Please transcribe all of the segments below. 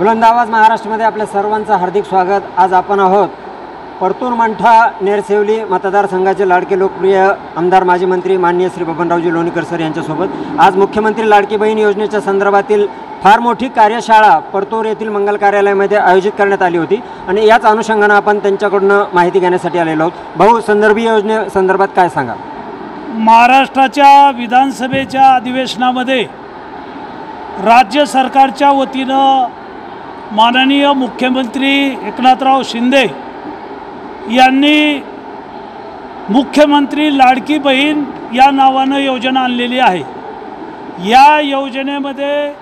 बुलंद आवाज महाराष्ट्रामध्ये आपल्या सर्वांचं हार्दिक स्वागत। आज आपण आहोत परतूर मंठा नेरसेवली मतदारसंघाचे लाडके लोकप्रिय आमदार माजी मंत्री माननीय श्री बबनरावजी लोणीकर सर यांच्यासोबत। आज मुख्यमंत्री लाडकी बहीण योजनेच्या संदर्भातील फार मोठी कार्यशाळा परतूर येथील मंगल कार्यालयामध्ये आयोजित करण्यात आली होती आणि याच अनुषंगाने आपण त्यांच्याकडून माहिती घेण्यासाठी आलेलो आहोत। भाऊ, संदर्भी योजनेसंदर्भात काय सांगा? महाराष्ट्राच्या विधानसभेच्या अधिवेशनामध्ये राज्य सरकारच्या वतीनं माननीय मुख्यमंत्री एकनाथराव शिंदे यांनी मुख्यमंत्री लाडकी बहीण या नावानं योजना आणलेली आहे। या योजनेमध्ये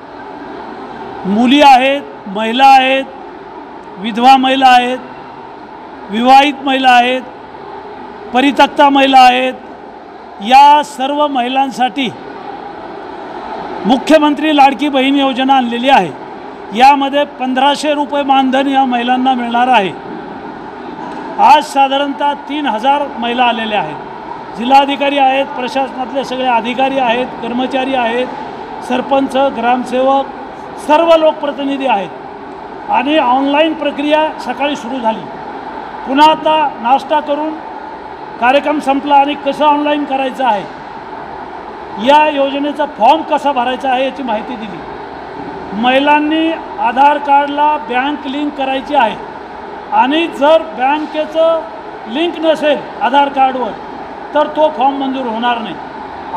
मुली आहेत, महिला आहेत, विधवा महिला आहेत, विवाहित महिला आहेत, परित्यक्ता महिला आहेत, या सर्व महिलांसाठी मुख्यमंत्री लाडकी बहीण योजना आणलेली आहे। यामध्ये 1500 रुपये मानधन या महिलांना मिळणार आहे। आज साधारणतः 3000 महिला आलेल्या आहेत। जिल्हाधिकारी आहेत, प्रशासनातले सगळे अधिकारी आहेत, कर्मचारी आहेत, सरपंच, ग्रामसेवक, सर्व लोकप्रतिनिधी आहेत आणि ऑनलाईन प्रक्रिया सकाळी सुरू झाली। पुन्हा आता नाश्ता करून कार्यक्रम संपला आणि कसं ऑनलाईन करायचं आहे, या योजनेचा फॉर्म कसा भरायचा आहे याची माहिती दिली। महिलांनी आधार कार्डला बँक लिंक करायची आहे आणि जर बँकेचं लिंक नसेल आधार कार्डवर तर तो फॉर्म मंजूर होणार नाही।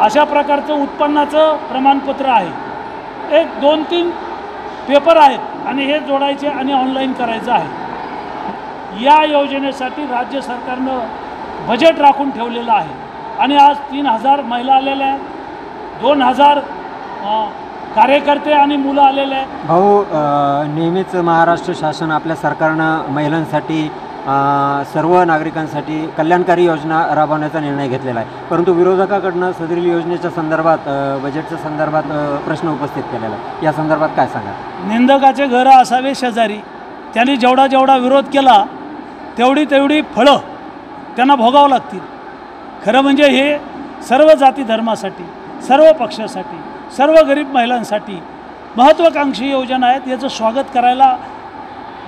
अशा प्रकारचं उत्पन्नाचं प्रमाणपत्र आहे। एक 2-3 पेपर आहेत आणि हे जोडायचे आणि ऑनलाईन करायचं आहे। या योजनेसाठी राज्य सरकारनं बजेट राखून ठेवलेलं आहे आणि आज 3000 महिला आलेल्या आहेत, 2000 कार्यकर्ते आणि मुलं आलेले आहेत। भाऊ, नेहमीच महाराष्ट्र शासन आपल्या सरकारनं महिलांसाठी सर्व नागरिकांसाठी कल्याणकारी योजना राबवण्याचा निर्णय घेतलेला आहे, परंतु विरोधकाकडनं सदरील योजनेच्या संदर्भात बजेटच्या संदर्भात प्रश्न उपस्थित केलेला आहे। या संदर्भात काय सांगा? निंदकाचे घर असावे शेजारी। त्यांनी जेवढा विरोध केला तेवढी फळं त्यांना भोगावं लागतील। खरं म्हणजे हे सर्व जाती धर्मासाठी, सर्व पक्षासाठी, सर्व गरीब महिलांसाठी महत्त्वाकांक्षी योजना आहेत। याचं स्वागत करायला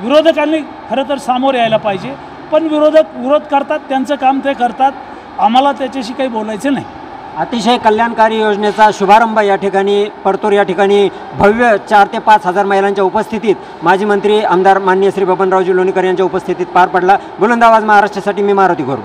विरोधकांनी खरं तर सामोरं यायला पाहिजे, पण विरोधक विरोध करतात, त्यांचं काम ते करतात, आम्हाला त्याच्याशी काही बोलायचं नाही। अतिशय कल्याणकारी योजनेचा शुभारंभ या ठिकाणी परतूर या ठिकाणी भव्य 4 ते 5 हजार महिलांच्या उपस्थितीत माजी मंत्री आमदार माननीय श्री बबनरावजी लोणीकर यांच्या उपस्थितीत पार पडला। बुलंद आवाज महाराष्ट्रासाठी मी मारुती गोरबा।